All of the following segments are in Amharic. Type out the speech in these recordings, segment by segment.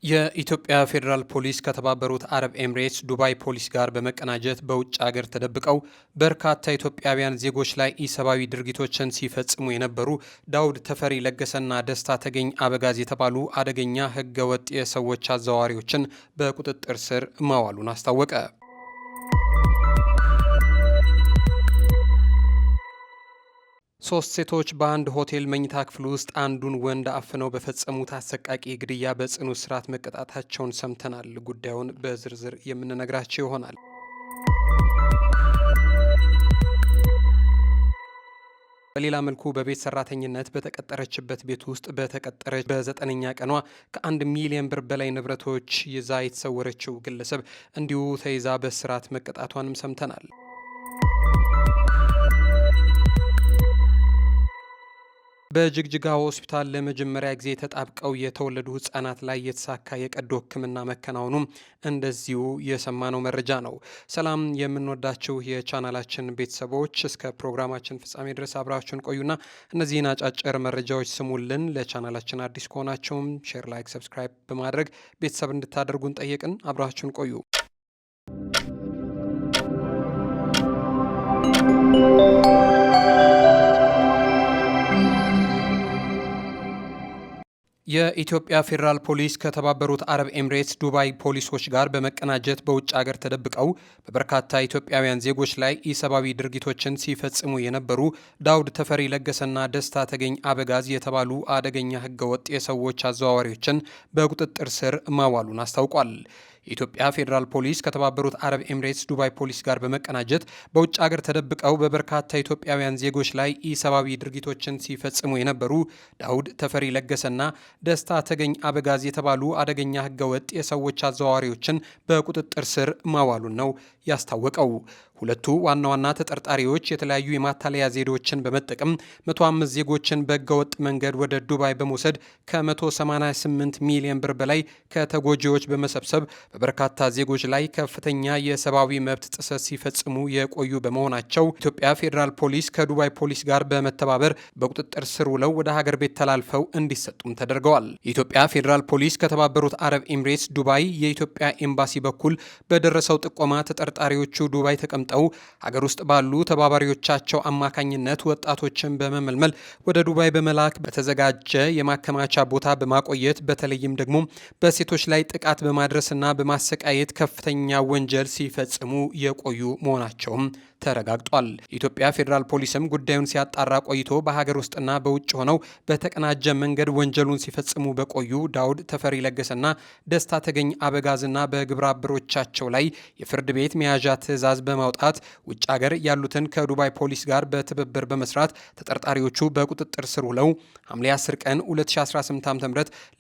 የኢትዮጵያ ፌዴራል ፖሊስ ከተባበሩት አረብ ኤምሬትስ ዱባይ ፖሊስ ጋር በመቀናጀት በውጭ ሀገር ተደብቀው በርካታ ኢትዮጵያውያን ዜጎች ላይ ኢሰብአዊ ድርጊቶችን ሲፈጽሙ የነበሩ ዳውድ ተፈሪ ለገሰና ደስታ ተገኝ አበጋዝ የተባሉ አደገኛ ህገወጥ የሰዎች አዘዋዋሪዎችን በቁጥጥር ስር ማዋሉን አስታወቀ። ሶስት ሴቶች በአንድ ሆቴል መኝታ ክፍል ውስጥ አንዱን ወንድ አፍነው በፈጸሙት አሰቃቂ ግድያ በጽኑ እስራት መቀጣታቸውን ሰምተናል። ጉዳዩን በዝርዝር የምንነግራቸው ይሆናል። በሌላ መልኩ በቤት ሰራተኝነት በተቀጠረችበት ቤት ውስጥ በተቀጠረች በ9ኛ ቀኗ ከ1 ሚሊዮን ብር በላይ ንብረቶች ይዛ የተሰወረችው ግለሰብ እንዲሁ ተይዛ በእስራት መቀጣቷንም ሰምተናል። በጅግጅጋ ሆስፒታል ለመጀመሪያ ጊዜ ተጣብቀው የተወለዱ ህጻናት ላይ የተሳካ የቀዶ ሕክምና መከናወኑም እንደዚሁ የሰማነው መረጃ ነው። ሰላም የምንወዳችሁ የቻናላችን ቤተሰቦች እስከ ፕሮግራማችን ፍጻሜ ድረስ አብራችሁን ቆዩና እነዚህን አጫጭር መረጃዎች ስሙልን። ለቻናላችን አዲስ ከሆናችሁም ሼር፣ ላይክ፣ ሰብስክራይብ በማድረግ ቤተሰብ እንድታደርጉን ጠየቅን። አብራችሁን ቆዩ። የኢትዮጵያ ፌዴራል ፖሊስ ከተባበሩት አረብ ኤምሬትስ ዱባይ ፖሊሶች ጋር በመቀናጀት በውጭ ሀገር ተደብቀው በበርካታ ኢትዮጵያውያን ዜጎች ላይ ኢሰብአዊ ድርጊቶችን ሲፈጽሙ የነበሩ ዳውድ ተፈሪ ለገሰና ደስታ ተገኝ አበጋዝ የተባሉ አደገኛ ህገወጥ የሰዎች አዘዋዋሪዎችን በቁጥጥር ስር ማዋሉን አስታውቋል። የኢትዮጵያ ፌዴራል ፖሊስ ከተባበሩት አረብ ኤምሬትስ ዱባይ ፖሊስ ጋር በመቀናጀት በውጭ ሀገር ተደብቀው በበርካታ ኢትዮጵያውያን ዜጎች ላይ ኢሰብአዊ ድርጊቶችን ሲፈጽሙ የነበሩ ዳውድ ተፈሪ ለገሰና ደስታ ተገኝ አበጋዝ የተባሉ አደገኛ ህገወጥ የሰዎች አዘዋዋሪዎችን በቁጥጥር ስር ማዋሉን ነው ያስታወቀው። ሁለቱ ዋና ዋና ተጠርጣሪዎች የተለያዩ የማታለያ ዘዴዎችን በመጠቀም 105 ዜጎችን በህገወጥ መንገድ ወደ ዱባይ በመውሰድ ከ188 ሚሊዮን ብር በላይ ከተጎጂዎች በመሰብሰብ በበርካታ ዜጎች ላይ ከፍተኛ የሰብአዊ መብት ጥሰት ሲፈጽሙ የቆዩ በመሆናቸው ኢትዮጵያ ፌዴራል ፖሊስ ከዱባይ ፖሊስ ጋር በመተባበር በቁጥጥር ስር ውለው ወደ ሀገር ቤት ተላልፈው እንዲሰጡም ተደርገዋል። የኢትዮጵያ ፌዴራል ፖሊስ ከተባበሩት አረብ ኤምሬትስ ዱባይ የኢትዮጵያ ኤምባሲ በኩል በደረሰው ጥቆማ ተጠርጣሪዎቹ ዱባይ ተቀምጠው ሀገር ውስጥ ባሉ ተባባሪዎቻቸው አማካኝነት ወጣቶችን በመመልመል ወደ ዱባይ በመላክ በተዘጋጀ የማከማቻ ቦታ በማቆየት በተለይም ደግሞ በሴቶች ላይ ጥቃት በማድረስና በማሰቃየት ከፍተኛ ወንጀል ሲፈጽሙ የቆዩ መሆናቸውም ተረጋግጧል። የኢትዮጵያ ፌዴራል ፖሊስም ጉዳዩን ሲያጣራ ቆይቶ በሀገር ውስጥና በውጭ ሆነው በተቀናጀ መንገድ ወንጀሉን ሲፈጽሙ በቆዩ ዳውድ ተፈሪ ለገሰና ደስታ ተገኝ አበጋዝና በግብረ አበሮቻቸው ላይ የፍርድ ቤት መያዣ ትዕዛዝ በማውጣት ውጭ ሀገር ያሉትን ከዱባይ ፖሊስ ጋር በትብብር በመስራት ተጠርጣሪዎቹ በቁጥጥር ስር ውለው ሐምሌ 10 ቀን 2018 ዓ.ም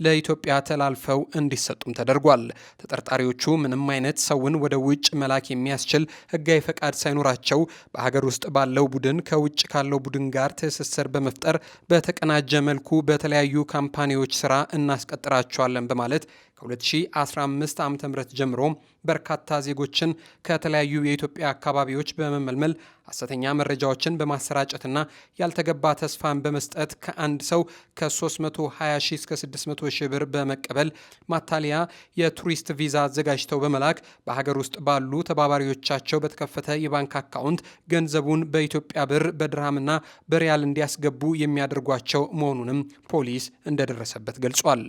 ለኢትዮጵያ ተላልፈው እንዲሰጡም ተደርጓል። ተጠርጣሪዎቹ ምንም አይነት ሰውን ወደ ውጭ መላክ የሚያስችል ህጋዊ ፈቃድ ሳይኖራቸው በሀገር ውስጥ ባለው ቡድን ከውጭ ካለው ቡድን ጋር ትስስር በመፍጠር በተቀናጀ መልኩ በተለያዩ ካምፓኒዎች ስራ እናስቀጥራቸዋለን በማለት ከ2015 ዓ.ም ጀምሮ በርካታ ዜጎችን ከተለያዩ የኢትዮጵያ አካባቢዎች በመመልመል ሐሰተኛ መረጃዎችን በማሰራጨትና ያልተገባ ተስፋን በመስጠት ከአንድ ሰው ከ320 ሺህ እስከ 600 ሺህ ብር በመቀበል ማታለያ የቱሪስት ቪዛ አዘጋጅተው በመላክ በሀገር ውስጥ ባሉ ተባባሪዎቻቸው በተከፈተ የባንክ አካውንት ገንዘቡን በኢትዮጵያ ብር በድርሃምና በሪያል እንዲያስገቡ የሚያደርጓቸው መሆኑንም ፖሊስ እንደደረሰበት ገልጿል።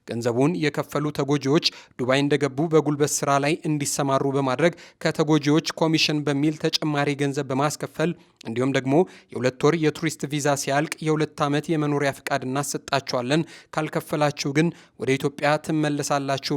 ገንዘቡን የከፈሉ ተጎጂዎች ዱባይ እንደገቡ በጉልበት ስራ ላይ እንዲሰማሩ በማድረግ ከተጎጂዎች ኮሚሽን በሚል ተጨማሪ ገንዘብ በማስከፈል እንዲሁም ደግሞ የ2 ወር የቱሪስት ቪዛ ሲያልቅ የ2 ዓመት የመኖሪያ ፍቃድ እናሰጣቸዋለን፣ ካልከፈላችሁ ግን ወደ ኢትዮጵያ ትመለሳላችሁ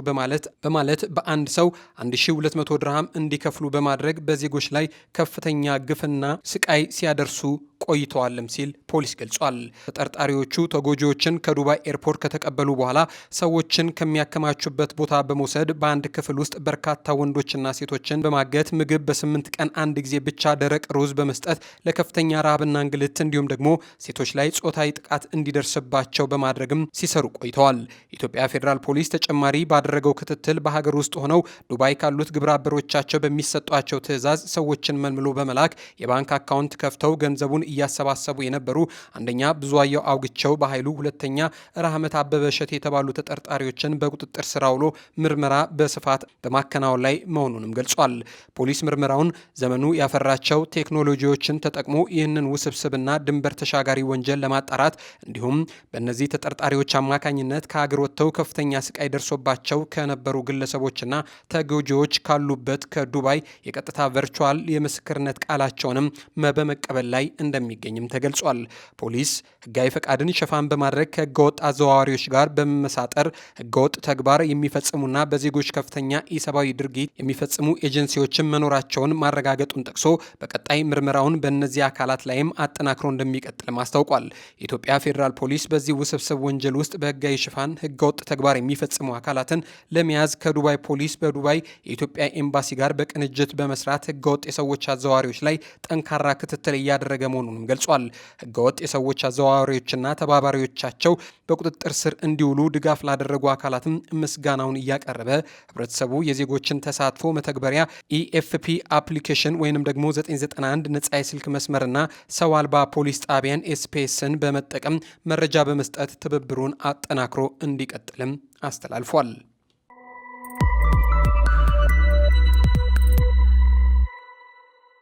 በማለት በአንድ ሰው 1200 ድርሃም እንዲከፍሉ በማድረግ በዜጎች ላይ ከፍተኛ ግፍና ስቃይ ሲያደርሱ ቆይተዋልም ሲል ፖሊስ ገልጿል። ተጠርጣሪዎቹ ተጎጂዎችን ከዱባይ ኤርፖርት ከተቀበሉ በኋላ ሰዎችን ከሚያከማቹበት ቦታ በመውሰድ በአንድ ክፍል ውስጥ በርካታ ወንዶችና ሴቶችን በማገት ምግብ በ8 ቀን አንድ ጊዜ ብቻ ደረቅ ሩዝ በመስጠት ለከፍተኛ ረሃብና እንግልት እንዲሁም ደግሞ ሴቶች ላይ ጾታዊ ጥቃት እንዲደርስባቸው በማድረግም ሲሰሩ ቆይተዋል። የኢትዮጵያ ፌዴራል ፖሊስ ተጨማሪ ባደረገው ክትትል በሀገር ውስጥ ሆነው ዱባይ ካሉት ግብረ አበሮቻቸው በሚሰጧቸው ትዕዛዝ ሰዎችን መልምሎ በመላክ የባንክ አካውንት ከፍተው ገንዘቡን እያሰባሰቡ የነበሩ አንደኛ ብዙአየሁ አውግቸው በኃይሉ፣ ሁለተኛ ረህመት አበበ እሸት የተባሉ ተጠርጣሪዎችን በቁጥጥር ስር አውሎ ምርመራ በስፋት በማከናወን ላይ መሆኑንም ገልጿል። ፖሊስ ምርመራውን ዘመኑ ያፈራቸው ቴክኖሎጂዎችን ተጠቅሞ ይህንን ውስብስብና ድንበር ተሻጋሪ ወንጀል ለማጣራት እንዲሁም በእነዚህ ተጠርጣሪዎች አማካኝነት ከሀገር ወጥተው ከፍተኛ ስቃይ ደርሶባቸው ከነበሩ ግለሰቦችና ተጎጂዎች ካሉበት ከዱባይ የቀጥታ ቨርቹዋል የምስክርነት ቃላቸውንም በመቀበል ላይ እንደሚገኝም ተገልጿል። ፖሊስ ህጋዊ ፈቃድን ሽፋን በማድረግ ከህገወጥ አዘዋዋሪዎች ጋር በመመሳጠር ህገወጥ ተግባር የሚፈጽሙና በዜጎች ከፍተኛ ኢሰብአዊ ድርጊት የሚፈጽሙ ኤጀንሲዎችን መኖራቸውን ማረጋገጡን ጠቅሶ በቀጣይ ምርመራውን በእነዚህ አካላት ላይም አጠናክሮ እንደሚቀጥልም አስታውቋል። የኢትዮጵያ ፌዴራል ፖሊስ በዚህ ውስብስብ ወንጀል ውስጥ በህጋዊ ሽፋን ህገወጥ ተግባር የሚፈጽሙ አካላትን ለመያዝ ከዱባይ ፖሊስ በዱባይ የኢትዮጵያ ኤምባሲ ጋር በቅንጅት በመስራት ህገወጥ የሰዎች አዘዋዋሪዎች ላይ ጠንካራ ክትትል እያደረገ መሆኑንም ገልጿል። ህገወጥ የሰዎች አዘዋዋሪዎችና ተባባሪዎቻቸው በቁጥጥር ስር እንዲውሉ ድጋፍ ላደረጉ አካላትም ምስጋናውን እያቀረበ ህብረተሰቡ የዜጎችን ተሳትፎ መተግበሪያ ኢኤፍፒ አፕሊኬሽን ወይንም ደግሞ 991 ነጻ የስልክ መስመርና ሰው አልባ ፖሊስ ጣቢያን ኤስፔስን በመጠቀም መረጃ በመስጠት ትብብሩን አጠናክሮ እንዲቀጥልም አስተላልፏል።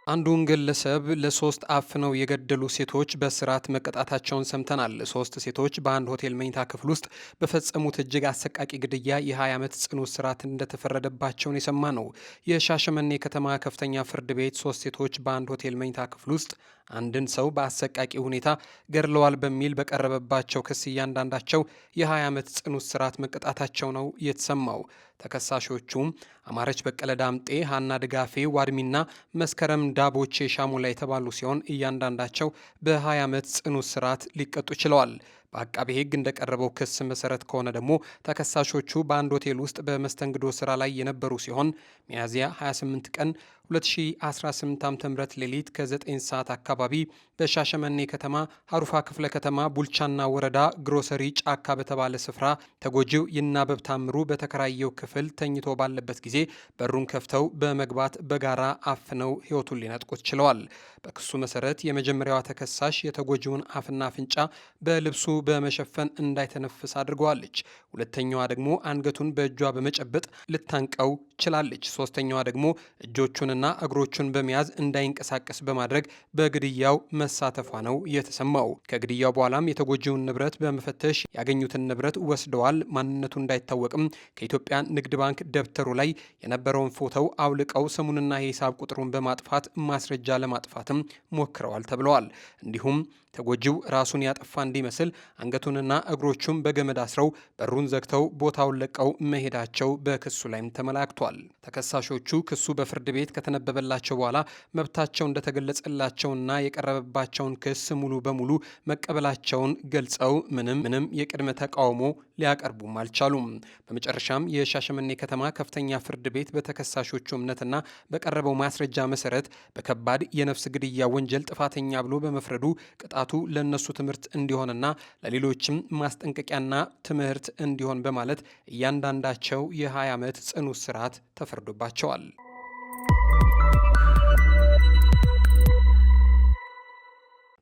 አንዱን ግለሰብ ለ3 አፍነው የገደሉ ሴቶች በእስራት መቀጣታቸውን ሰምተናል። 3 ሴቶች በአንድ ሆቴል መኝታ ክፍል ውስጥ በፈጸሙት እጅግ አሰቃቂ ግድያ የ20 ዓመት ጽኑ እስራት እንደተፈረደባቸውን የሰማ ነው። የሻሸመኔ ከተማ ከፍተኛ ፍርድ ቤት 3 ሴቶች በአንድ ሆቴል መኝታ ክፍል ውስጥ አንድን ሰው በአሰቃቂ ሁኔታ ገድለዋል በሚል በቀረበባቸው ክስ እያንዳንዳቸው የ20 ዓመት ጽኑ እስራት መቀጣታቸው ነው የተሰማው። ተከሳሾቹም አማረች በቀለ ዳምጤ፣ ሀና ድጋፌ ዋድሚና መስከረም ዳቦቼ ሻሙላ የተባሉ ሲሆን እያንዳንዳቸው በ20 ዓመት ጽኑ እስራት ሊቀጡ ችለዋል። በአቃቤ ሕግ እንደቀረበው ክስ መሰረት ከሆነ ደግሞ ተከሳሾቹ በአንድ ሆቴል ውስጥ በመስተንግዶ ስራ ላይ የነበሩ ሲሆን ሚያዝያ 28 ቀን 2018 ዓ.ም ሌሊት ከ9 ሰዓት አካባቢ በሻሸመኔ ከተማ ሀሩፋ ክፍለ ከተማ ቡልቻና ወረዳ ግሮሰሪ ጫካ በተባለ ስፍራ ተጎጂው ይናበብ ታምሩ በተከራየው ክፍል ተኝቶ ባለበት ጊዜ በሩን ከፍተው በመግባት በጋራ አፍነው ሕይወቱን ሊነጥቁት ችለዋል። በክሱ መሰረት የመጀመሪያዋ ተከሳሽ የተጎጂውን አፍና አፍንጫ በልብሱ በመሸፈን እንዳይተነፍስ አድርገዋለች። ሁለተኛዋ ደግሞ አንገቱን በእጇ በመጨበጥ ልታንቀው ችላለች። ሶስተኛዋ ደግሞ እጆቹንና እግሮቹን በመያዝ እንዳይንቀሳቀስ በማድረግ በግድያው መሳተፏ ነው የተሰማው። ከግድያው በኋላም የተጎጂውን ንብረት በመፈተሽ ያገኙትን ንብረት ወስደዋል። ማንነቱ እንዳይታወቅም ከኢትዮጵያ ንግድ ባንክ ደብተሩ ላይ የነበረውን ፎቶው አውልቀው ስሙንና የሂሳብ ቁጥሩን በማጥፋት ማስረጃ ለማጥፋትም ሞክረዋል ተብለዋል። እንዲሁም ተጎጂው ራሱን ያጠፋ እንዲመስል አንገቱንና እግሮቹን በገመድ አስረው በሩን ዘግተው ቦታውን ለቀው መሄዳቸው በክሱ ላይም ተመላክቷል። ተከሳሾቹ ክሱ በፍርድ ቤት ከተነበበላቸው በኋላ መብታቸው እንደተገለጸላቸውና የቀረበባቸውን ክስ ሙሉ በሙሉ መቀበላቸውን ገልጸው ምንም የቅድመ ተቃውሞ ሊያቀርቡም አልቻሉም። በመጨረሻም የሻሸመኔ ከተማ ከፍተኛ ፍርድ ቤት በተከሳሾቹ እምነትና በቀረበው ማስረጃ መሰረት በከባድ የነፍስ ግድያ ወንጀል ጥፋተኛ ብሎ በመፍረዱ ቅጣቱ ለነሱ ትምህርት እንዲሆንና ለሌሎችም ማስጠንቀቂያና ትምህርት እንዲሆን በማለት እያንዳንዳቸው የ20 ዓመት ጽኑ እስራት ተፈርዶባቸዋል።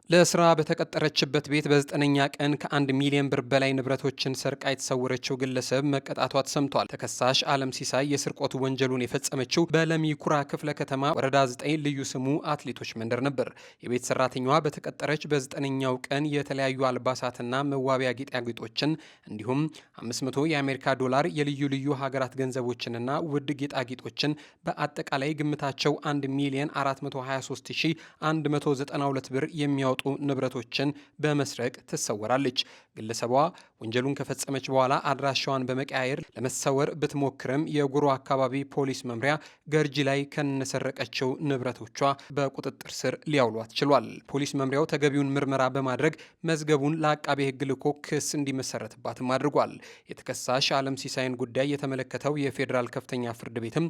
ለስራ በተቀጠረችበት ቤት በ9ኛ ቀን ከ1 ሚሊዮን ብር በላይ ንብረቶችን ሰርቃ የተሰወረችው ግለሰብ መቀጣቷ ተሰምቷል። ተከሳሽ አለም ሲሳይ የስርቆቱ ወንጀሉን የፈጸመችው በለሚ ኩራ ክፍለ ከተማ ወረዳ 9 ልዩ ስሙ አትሌቶች መንደር ነበር። የቤት ሰራተኛዋ በተቀጠረች በ9ኛው ቀን የተለያዩ አልባሳትና መዋቢያ ጌጣጌጦችን እንዲሁም 500 የአሜሪካ ዶላር የልዩ ልዩ ሀገራት ገንዘቦችንና ውድ ጌጣጌጦችን በአጠቃላይ ግምታቸው 1 ሚሊዮን 423192 ብር የሚያወጡ ንብረቶችን በመስረቅ ትሰወራለች። ግለሰቧ ወንጀሉን ከፈጸመች በኋላ አድራሻዋን በመቀያየር ለመሰወር ብትሞክርም የጉሮ አካባቢ ፖሊስ መምሪያ ገርጂ ላይ ከነሰረቀችው ንብረቶቿ በቁጥጥር ስር ሊያውሏት ችሏል። ፖሊስ መምሪያው ተገቢውን ምርመራ በማድረግ መዝገቡን ለአቃቤ ሕግ ልኮ ክስ እንዲመሰረትባትም አድርጓል። የተከሳሽ አለም ሲሳይን ጉዳይ የተመለከተው የፌዴራል ከፍተኛ ፍርድ ቤትም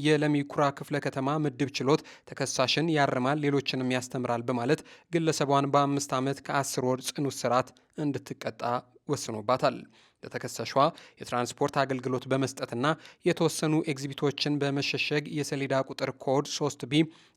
የለሚ ኩራ ክፍለ ከተማ ምድብ ችሎት ተከሳሽን ያርማል፣ ሌሎችንም ያስተምራል በማለት ግለሰቧን በ5 ዓመት ከ10 ወር ጽኑ እስራት እንድትቀጣ ወስኖባታል። ለተከሳሿ የትራንስፖርት አገልግሎት በመስጠትና የተወሰኑ ኤግዚቢቶችን በመሸሸግ የሰሌዳ ቁጥር ኮድ 3B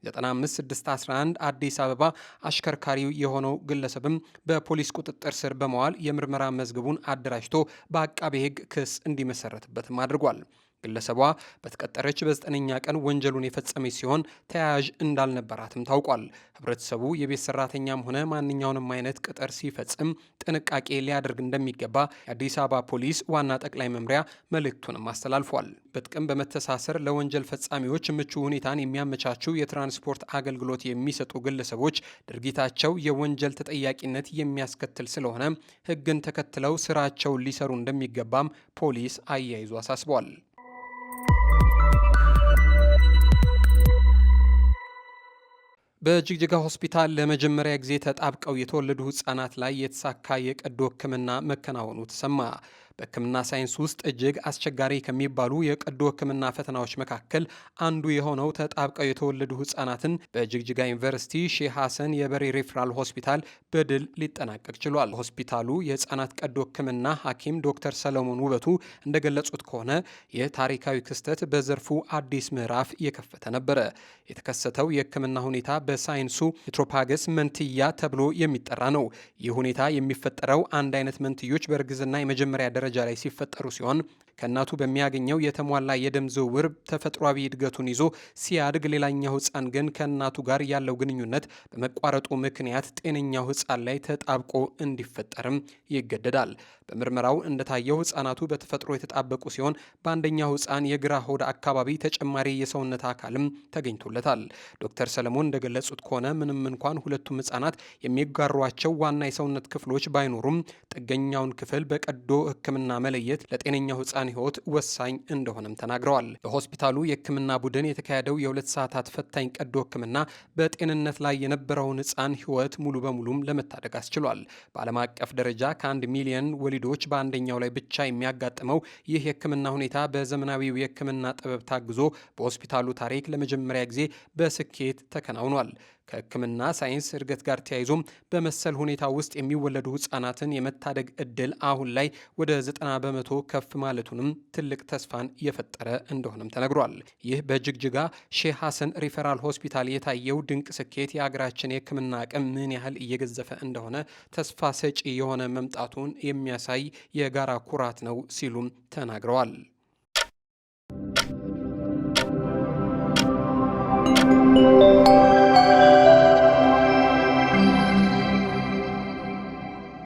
95611 አዲስ አበባ አሽከርካሪው የሆነው ግለሰብም በፖሊስ ቁጥጥር ስር በመዋል የምርመራ መዝገቡን አደራጅቶ በአቃቤ ሕግ ክስ እንዲመሰረትበትም አድርጓል። ግለሰቧ በተቀጠረች በ9ኛ ቀን ወንጀሉን የፈጸመች ሲሆን ተያያዥ እንዳልነበራትም ታውቋል። ህብረተሰቡ የቤት ሰራተኛም ሆነ ማንኛውንም አይነት ቅጥር ሲፈጽም ጥንቃቄ ሊያደርግ እንደሚገባ የአዲስ አበባ ፖሊስ ዋና ጠቅላይ መምሪያ መልእክቱንም አስተላልፏል። በጥቅም በመተሳሰር ለወንጀል ፈጻሚዎች ምቹ ሁኔታን የሚያመቻቹ የትራንስፖርት አገልግሎት የሚሰጡ ግለሰቦች ድርጊታቸው የወንጀል ተጠያቂነት የሚያስከትል ስለሆነ ህግን ተከትለው ስራቸውን ሊሰሩ እንደሚገባም ፖሊስ አያይዞ አሳስቧል። በጅግጅጋ ሆስፒታል ለመጀመሪያ ጊዜ ተጣብቀው የተወለዱ ህጻናት ላይ የተሳካ የቀዶ ሕክምና መከናወኑ ተሰማ። በሕክምና ሳይንስ ውስጥ እጅግ አስቸጋሪ ከሚባሉ የቀዶ ሕክምና ፈተናዎች መካከል አንዱ የሆነው ተጣብቀው የተወለዱ ህጻናትን በጅግጅጋ ዩኒቨርሲቲ ሼህ ሐሰን የበሬ ሪፈራል ሆስፒታል በድል ሊጠናቀቅ ችሏል። ሆስፒታሉ የህጻናት ቀዶ ሕክምና ሐኪም ዶክተር ሰለሞን ውበቱ እንደገለጹት ከሆነ ይህ ታሪካዊ ክስተት በዘርፉ አዲስ ምዕራፍ የከፈተ ነበረ። የተከሰተው የሕክምና ሁኔታ በሳይንሱ ሄትሮፓገስ መንትያ ተብሎ የሚጠራ ነው። ይህ ሁኔታ የሚፈጠረው አንድ አይነት መንትዮች በእርግዝና የመጀመሪያ ደረጃ ላይ ሲፈጠሩ ሲሆን ከእናቱ በሚያገኘው የተሟላ የደም ዝውውር ተፈጥሯዊ እድገቱን ይዞ ሲያድግ፣ ሌላኛው ህፃን ግን ከእናቱ ጋር ያለው ግንኙነት በመቋረጡ ምክንያት ጤነኛው ህፃን ላይ ተጣብቆ እንዲፈጠርም ይገደዳል። በምርመራው እንደታየው ህፃናቱ በተፈጥሮ የተጣበቁ ሲሆን በአንደኛው ህፃን የግራ ሆድ አካባቢ ተጨማሪ የሰውነት አካልም ተገኝቶለታል። ዶክተር ሰለሞን እንደገለጹት ከሆነ ምንም እንኳን ሁለቱም ህፃናት የሚጋሯቸው ዋና የሰውነት ክፍሎች ባይኖሩም ጥገኛውን ክፍል በቀዶ ሕክምና መለየት ለጤነኛው ህፃን ህይወት ወሳኝ እንደሆነም ተናግረዋል። በሆስፒታሉ የህክምና ቡድን የተካሄደው የ2 ሰዓታት ፈታኝ ቀዶ ሕክምና በጤንነት ላይ የነበረውን ህፃን ህይወት ሙሉ በሙሉም ለመታደግ አስችሏል። በዓለም አቀፍ ደረጃ ከ1 ሚሊዮን ወሊዶች በአንደኛው ላይ ብቻ የሚያጋጥመው ይህ የህክምና ሁኔታ በዘመናዊው የህክምና ጥበብ ታግዞ በሆስፒታሉ ታሪክ ለመጀመሪያ ጊዜ በስኬት ተከናውኗል። ከህክምና ሳይንስ እድገት ጋር ተያይዞም በመሰል ሁኔታ ውስጥ የሚወለዱ ህጻናትን የመታደግ እድል አሁን ላይ ወደ 90 በመቶ ከፍ ማለቱንም ትልቅ ተስፋን የፈጠረ እንደሆነም ተነግሯል። ይህ በጅግጅጋ ሼህ ሐሰን ሪፈራል ሆስፒታል የታየው ድንቅ ስኬት የሀገራችን የህክምና አቅም ምን ያህል እየገዘፈ እንደሆነ ተስፋ ሰጪ የሆነ መምጣቱን የሚያሳይ የጋራ ኩራት ነው ሲሉም ተናግረዋል።